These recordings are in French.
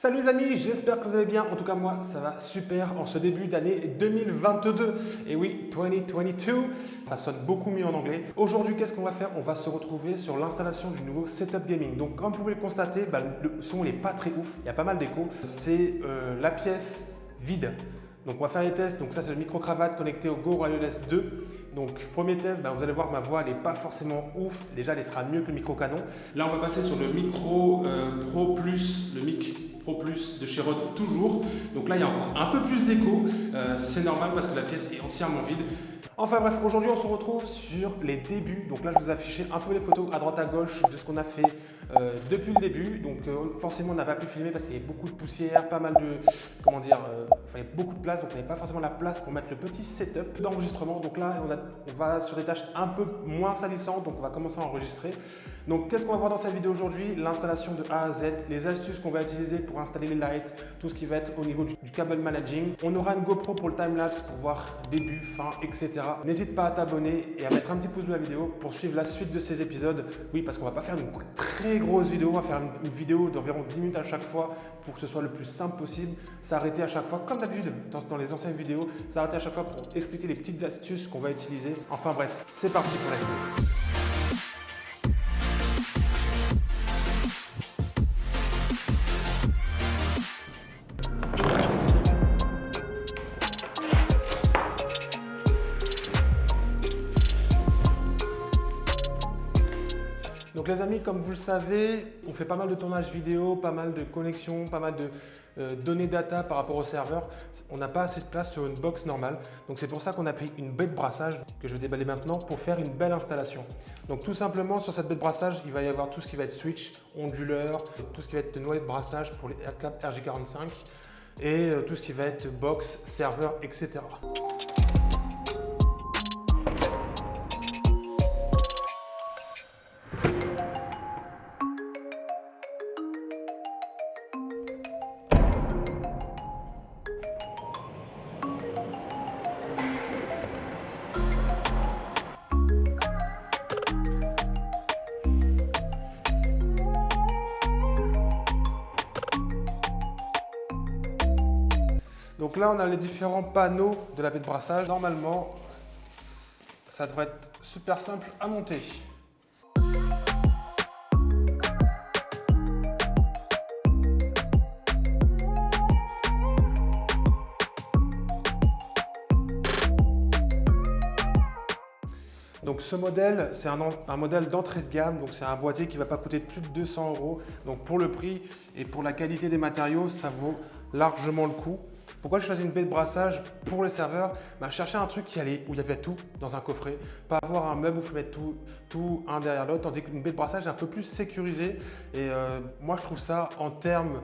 Salut les amis, j'espère que vous allez bien. En tout cas, moi, ça va super en ce début d'année 2022. Et oui, 2022, ça sonne beaucoup mieux en anglais. Aujourd'hui, qu'est-ce qu'on va faire? On va se retrouver sur l'installation du nouveau setup gaming. Donc, comme vous pouvez le constater, le son n'est pas très ouf. Il y a pas mal d'écho. C'est la pièce vide. Donc, on va faire les tests. Donc, ça, c'est le micro-cravate connecté au Go Wireless 2. Donc, premier test, vous allez voir, ma voix n'est pas forcément ouf. Déjà, elle sera mieux que le micro-canon. Là, on va passer sur le micro Pro Plus, le mic Pro Plus de chez Rode, toujours. Donc là, il y a encore un peu plus d'écho. C'est normal parce que la pièce est entièrement vide. Enfin bref, aujourd'hui, on se retrouve sur les débuts. Donc là, je vous ai affiché un peu les photos à droite à gauche de ce qu'on a fait depuis le début. Donc forcément, on n'a pas pu filmer parce qu'il y avait beaucoup de poussière, pas mal de, il fallait beaucoup de place. Donc on n'avait pas forcément la place pour mettre le petit setup d'enregistrement. Donc là, on va sur des tâches un peu moins salissantes. Donc on va commencer à enregistrer. Donc qu'est-ce qu'on va voir dans cette vidéo aujourd'hui? L'installation de A à Z, les astuces qu'on va utiliser pour installer les lights, tout ce qui va être au niveau du câble managing. On aura une GoPro pour le timelapse pour voir début, fin, etc. N'hésite pas à t'abonner et à mettre un petit pouce bleu à la vidéo pour suivre la suite de ces épisodes. Oui, parce qu'on va pas faire une très grosse vidéo, on va faire une vidéo d'environ 10 minutes à chaque fois pour que ce soit le plus simple possible. S'arrêter à chaque fois, comme d'habitude dans les anciennes vidéos, s'arrêter à chaque fois pour expliquer les petites astuces qu'on va utiliser. Enfin bref, c'est parti pour la vidéo. Donc les amis, comme vous le savez, on fait pas mal de tournages vidéo, pas mal de connexions, pas mal de données data par rapport au serveur. On n'a pas assez de place sur une box normale. Donc c'est pour ça qu'on a pris une baie de brassage que je vais déballer maintenant pour faire une belle installation. Donc tout simplement sur cette baie de brassage, il va y avoir tout ce qui va être switch, onduleur, tout ce qui va être noyau de brassage pour les R4 RJ45 et tout ce qui va être box, serveur, etc. Donc là, on a les différents panneaux de la baie de brassage. Normalement, ça devrait être super simple à monter. Donc ce modèle, c'est un modèle d'entrée de gamme, donc c'est un boîtier qui ne va pas coûter plus de 200 €. Donc pour le prix et pour la qualité des matériaux, ça vaut largement le coup. Pourquoi je choisis une baie de brassage pour les serveurs? Chercher un truc où il y avait tout dans un coffret, pas avoir un meuble où il faut mettre tout un derrière l'autre, tandis qu'une baie de brassage est un peu plus sécurisée. Et moi je trouve ça en termes…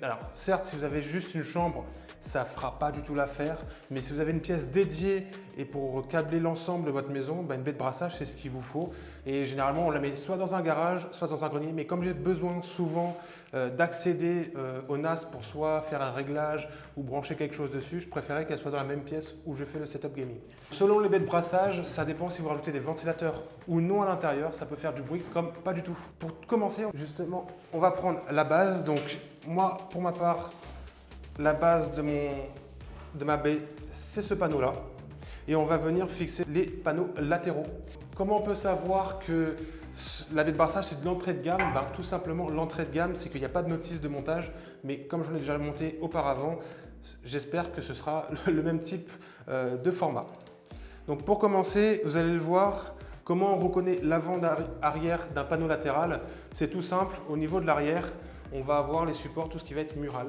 alors certes, si vous avez juste une chambre, ça ne fera pas du tout l'affaire, mais si vous avez une pièce dédiée et pour câbler l'ensemble de votre maison, une baie de brassage c'est ce qu'il vous faut. Et généralement on la met soit dans un garage, soit dans un grenier, mais comme j'ai besoin souvent d'accéder au NAS pour soit faire un réglage ou brancher quelque chose dessus, je préférais qu'elle soit dans la même pièce où je fais le setup gaming. Selon les baies de brassage, ça dépend si vous rajoutez des ventilateurs ou non à l'intérieur, ça peut faire du bruit comme pas du tout. Pour commencer, justement, on va prendre la base. Donc moi, pour ma part, la base de ma baie, c'est ce panneau-là. Et on va venir fixer les panneaux latéraux. Comment on peut savoir que la baie de brassage c'est de l'entrée de gamme? Tout simplement, l'entrée de gamme, c'est qu'il n'y a pas de notice de montage, mais comme je l'ai déjà monté auparavant, j'espère que ce sera le même type de format. Donc pour commencer, vous allez le voir, comment on reconnaît l'avant-arrière d'un panneau latéral. C'est tout simple, au niveau de l'arrière, on va avoir les supports, tout ce qui va être mural.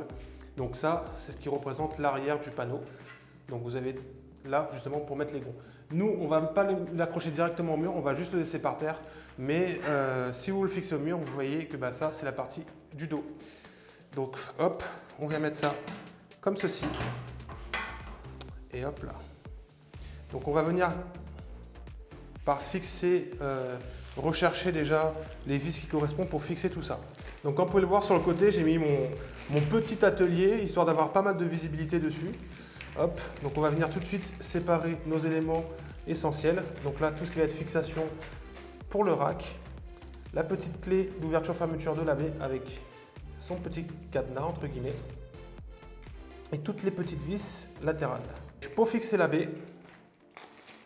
Donc ça, c'est ce qui représente l'arrière du panneau. Donc vous avez là justement pour mettre les gonds. Nous, on ne va pas l'accrocher directement au mur, on va juste le laisser par terre. Mais si vous le fixez au mur, vous voyez que ça, c'est la partie du dos. Donc hop, on vient mettre ça comme ceci. Et hop là. Donc on va venir par fixer, rechercher déjà les vis qui correspondent pour fixer tout ça. Donc comme vous pouvez le voir sur le côté, j'ai mis mon petit atelier, histoire d'avoir pas mal de visibilité dessus. Hop, donc on va venir tout de suite séparer nos éléments essentiels. Donc là, tout ce qui va être fixation pour le rack, la petite clé d'ouverture-fermeture de la baie avec son petit cadenas entre guillemets et toutes les petites vis latérales. Pour fixer la baie,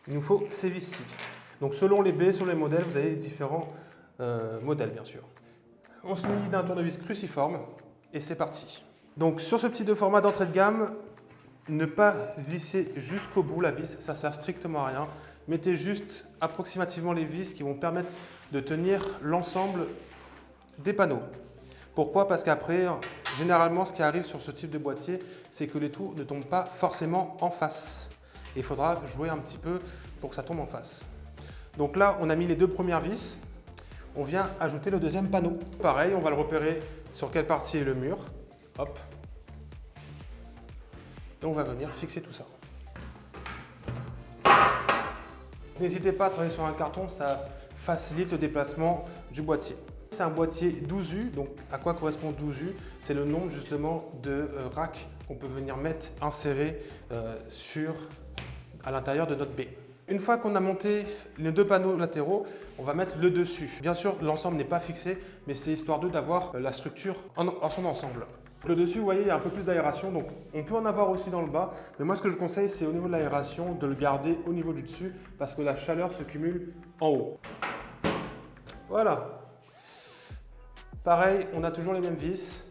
il nous faut ces vis-ci. Donc selon les baies, selon les modèles, vous avez différents modèles bien sûr. On se munit d'un tournevis cruciforme et c'est parti. Donc sur ce petit de format d'entrée de gamme, ne pas visser jusqu'au bout la vis, ça sert strictement à rien. Mettez juste approximativement les vis qui vont permettre de tenir l'ensemble des panneaux. Pourquoi? Parce qu'après, généralement, ce qui arrive sur ce type de boîtier, c'est que les trous ne tombent pas forcément en face. Et il faudra jouer un petit peu pour que ça tombe en face. Donc là, on a mis les deux premières vis. On vient ajouter le deuxième panneau. Pareil, on va le repérer sur quelle partie est le mur. Hop. Et on va venir fixer tout ça. N'hésitez pas à travailler sur un carton, ça facilite le déplacement du boîtier. C'est un boîtier 12U, donc à quoi correspond 12U? C'est le nombre justement de racks qu'on peut venir mettre, insérer à l'intérieur de notre baie. Une fois qu'on a monté les deux panneaux latéraux, on va mettre le dessus. Bien sûr, l'ensemble n'est pas fixé, mais c'est histoire d'avoir la structure en son ensemble. Le dessus, vous voyez, il y a un peu plus d'aération, donc on peut en avoir aussi dans le bas. Mais moi, ce que je conseille, c'est au niveau de l'aération, de le garder au niveau du dessus, parce que la chaleur se cumule en haut. Voilà. Pareil, on a toujours les mêmes vis.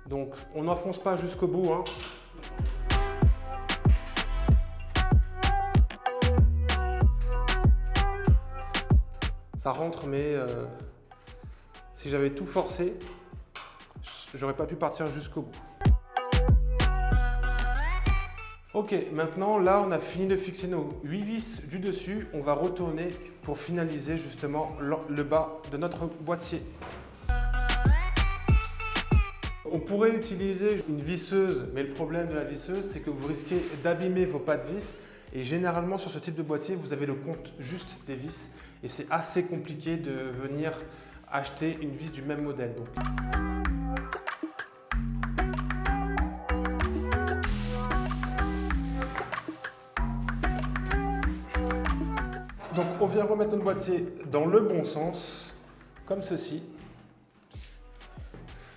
Donc, on n'enfonce pas jusqu'au bout, hein. Ça rentre, mais si j'avais tout forcé, j'aurais pas pu partir jusqu'au bout. Ok, maintenant là on a fini de fixer nos 8 vis du dessus. On va retourner pour finaliser justement le bas de notre boîtier. On pourrait utiliser une visseuse, mais le problème de la visseuse, c'est que vous risquez d'abîmer vos pas de vis. Et généralement sur ce type de boîtier, vous avez le compte juste des vis. Et c'est assez compliqué de venir acheter une vis du même modèle. Donc on vient remettre notre boîtier dans le bon sens, comme ceci.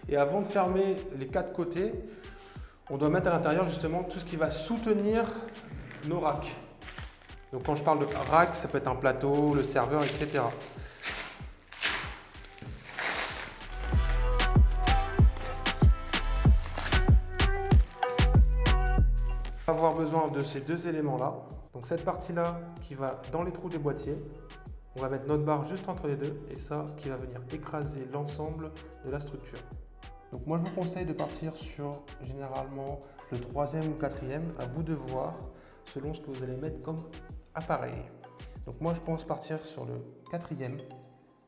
Et avant de fermer les quatre côtés, on doit mettre à l'intérieur justement tout ce qui va soutenir nos racks. Donc quand je parle de rack, ça peut être un plateau, le serveur, etc. On va avoir besoin de ces deux éléments-là. Donc cette partie-là qui va dans les trous des boîtiers. On va mettre notre barre juste entre les deux et ça qui va venir écraser l'ensemble de la structure. Donc moi je vous conseille de partir sur généralement le 3e ou 4e, à vous de voir selon ce que vous allez mettre comme appareil. Donc moi je pense partir sur le 4e,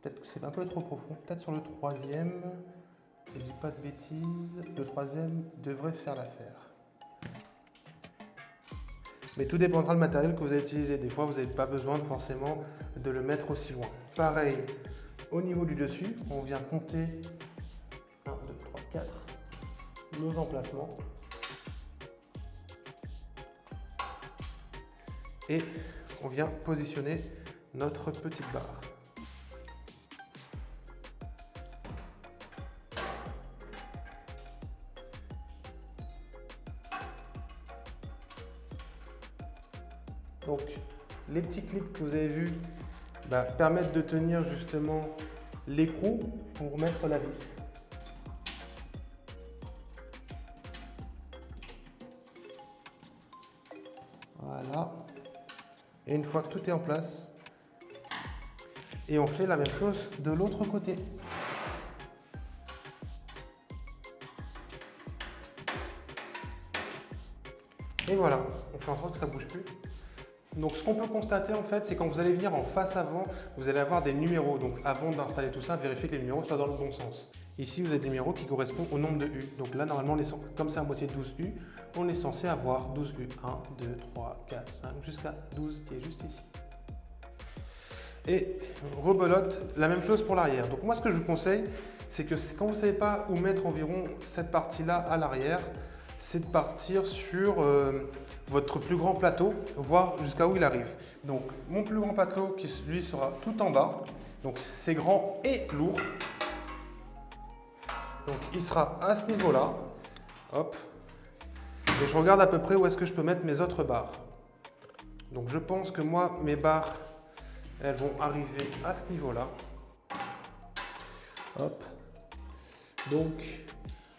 peut-être que c'est un peu trop profond, peut-être sur le 3e, je dis pas de bêtises, le 3e devrait faire l'affaire. Mais tout dépendra du matériel que vous allez utiliser. Des fois, vous n'avez pas besoin forcément de le mettre aussi loin. Pareil, au niveau du dessus, on vient compter 1, 2, 3, 4 nos emplacements. Et on vient positionner notre petite barre. Donc, les petits clips que vous avez vus permettent de tenir justement l'écrou pour mettre la vis. Voilà. Et une fois que tout est en place, et on fait la même chose de l'autre côté. Et voilà, on fait en sorte que ça ne bouge plus. Donc ce qu'on peut constater en fait, c'est quand vous allez venir en face avant, vous allez avoir des numéros. Donc avant d'installer tout ça, vérifiez que les numéros soient dans le bon sens. Ici, vous avez des numéros qui correspondent au nombre de U. Donc là, normalement, comme c'est un boîtier de 12 U, on est censé avoir 12 U. 1, 2, 3, 4, 5, jusqu'à 12 qui est juste ici. Et rebelote, la même chose pour l'arrière. Donc moi, ce que je vous conseille, c'est que quand vous ne savez pas où mettre environ cette partie-là à l'arrière, c'est de partir sur votre plus grand plateau, voir jusqu'à où il arrive. Donc mon plus grand plateau qui lui sera tout en bas, donc c'est grand et lourd. Donc il sera à ce niveau-là. Hop. Et je regarde à peu près où est-ce que je peux mettre mes autres barres. Donc je pense que moi, mes barres, elles vont arriver à ce niveau-là. Hop. Donc,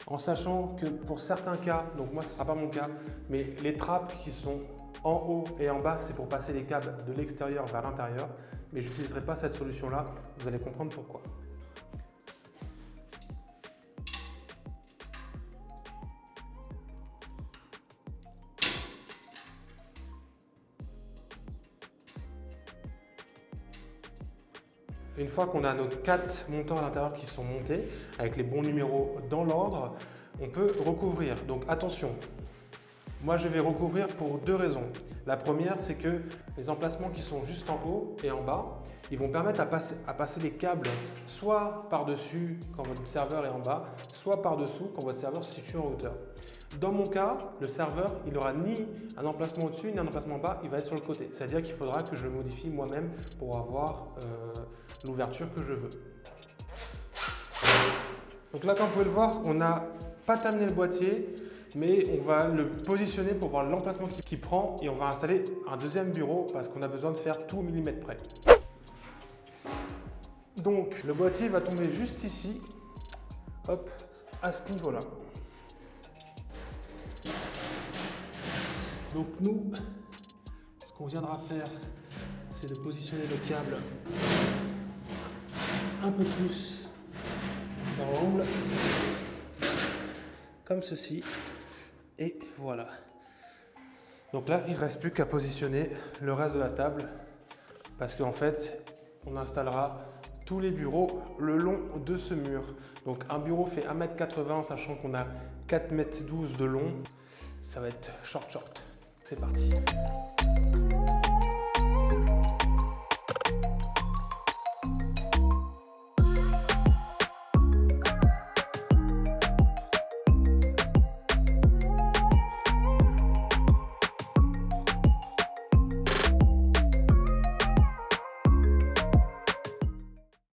en sachant que pour certains cas, donc moi ce ne sera pas mon cas, mais les trappes qui sont en haut et en bas, c'est pour passer les câbles de l'extérieur vers l'intérieur. Mais je n'utiliserai pas cette solution-là, vous allez comprendre pourquoi. Une fois qu'on a nos 4 montants à l'intérieur qui sont montés, avec les bons numéros dans l'ordre, on peut recouvrir. Donc attention, moi je vais recouvrir pour 2 raisons. La première, c'est que les emplacements qui sont juste en haut et en bas, ils vont permettre à passer les câbles soit par-dessus quand votre serveur est en bas, soit par-dessous quand votre serveur se situe en hauteur. Dans mon cas, le serveur, il n'aura ni un emplacement au-dessus, ni un emplacement en bas, il va être sur le côté. C'est-à-dire qu'il faudra que je le modifie moi-même pour avoir l'ouverture que je veux. Donc là, comme vous pouvez le voir, on n'a pas terminé le boîtier, mais on va le positionner pour voir l'emplacement qu'il prend et on va installer un deuxième bureau parce qu'on a besoin de faire tout au millimètre près. Donc, le boîtier va tomber juste ici, hop, à ce niveau-là. Donc nous, ce qu'on viendra faire, c'est de positionner le câble un peu plus dans l'angle, comme ceci, et voilà. Donc là, il ne reste plus qu'à positionner le reste de la table, parce qu'en fait, on installera tous les bureaux le long de ce mur. Donc un bureau fait 1,80 m, sachant qu'on a 4,12 m de long. Ça va être short. C'est parti.